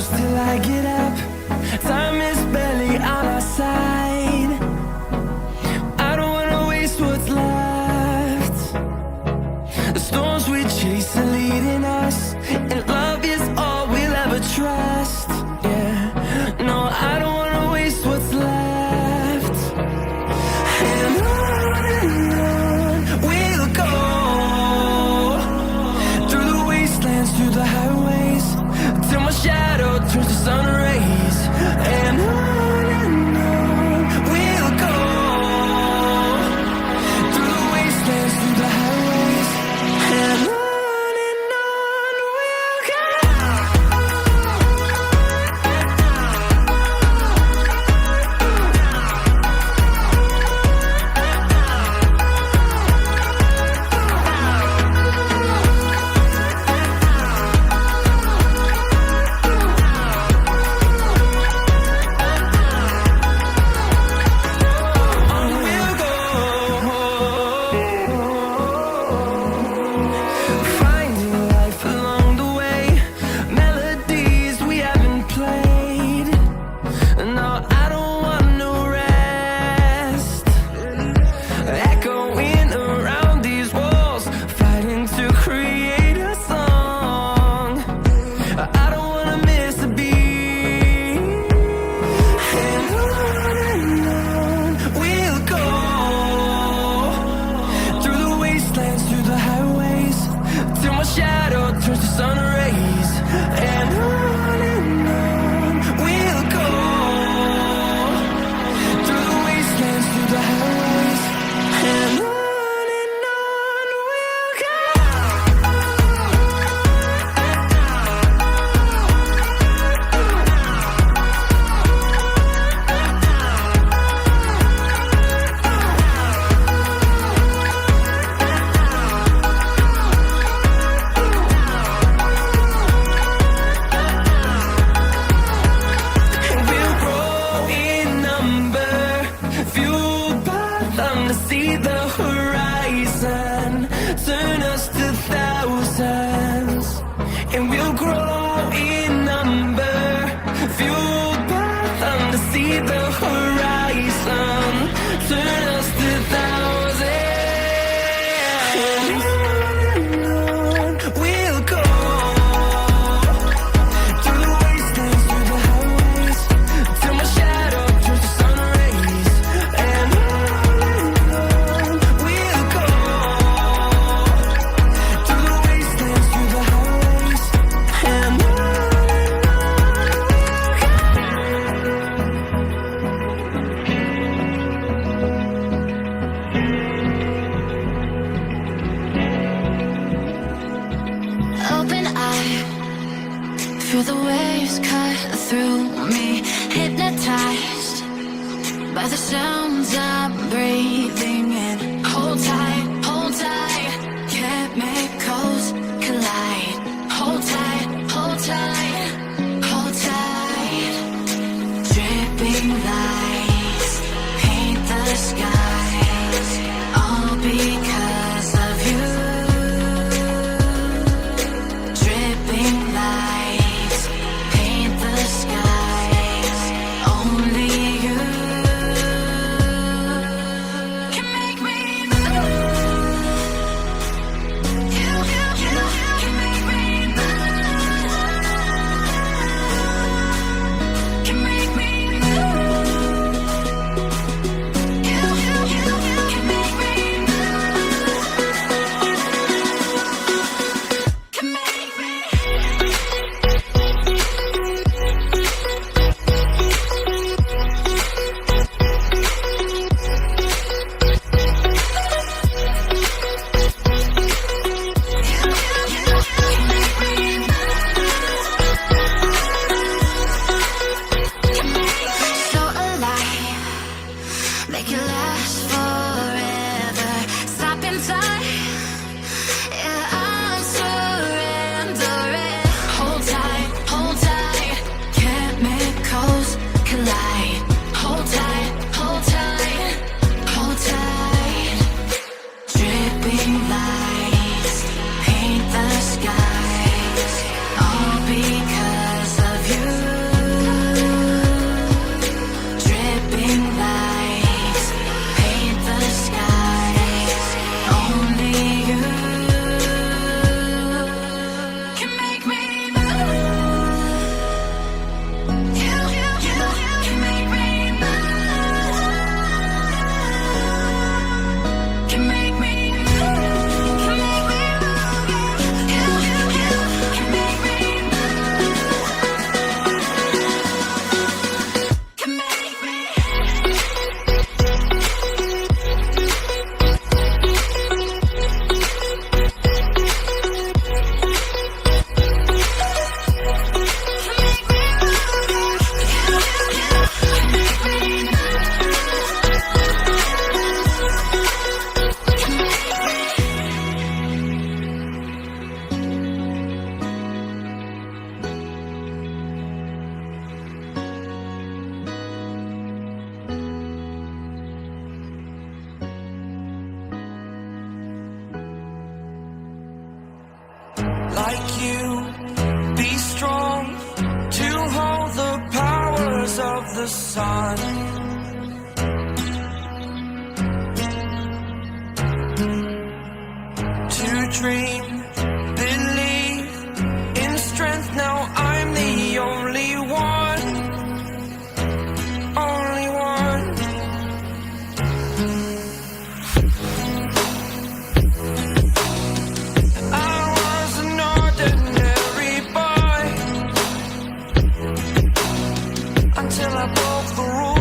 close till I get up. Time is barely on our side. I don't wanna waste what's left. The storms we chase are leading us, and love is all we'll ever trust. Yeah, no, I don't wanna waste what's left. And on we'll go, through the wastelands, through the highways, till my shadow turns to sun rays. And on we'll go, through the wastelands, through the highways, and on we'll go. Finding life along the way, melodies we haven't played. No, I don't want no rest. Echoing around these walls, fighting to create a song. I don't wanna miss a beat. And on we'll go, through the wastelands, through the highways, till my shadow turns to sun rays. And on we'll go, through the wastelands, through the highways, and on we'll go. We'll grow in number, fueled by them to see the horizon, turn us to thousands. And we'll grow in number, fueled by them to see the horizon, turn us to thousands. And on we'll go, through the wastelands, through the highways, till my shadow turns to sun rays. And on we'll go, through the wastelands, through the highways, and on we'll go. Open eye, feel the waves cut through me, hypnotized by the sounds I'm breathing in. Hold tight, chemicals collide. Hold tight, hold tight, hold tight. Dripping lights paint the skies, all because of you. Dripping lights paint the skies, only you can like you. Be strong to hold the powers of the sun. To dream, believe in strength. Now I'm the only one, only one. I was an ordinary boy until I broke the rules.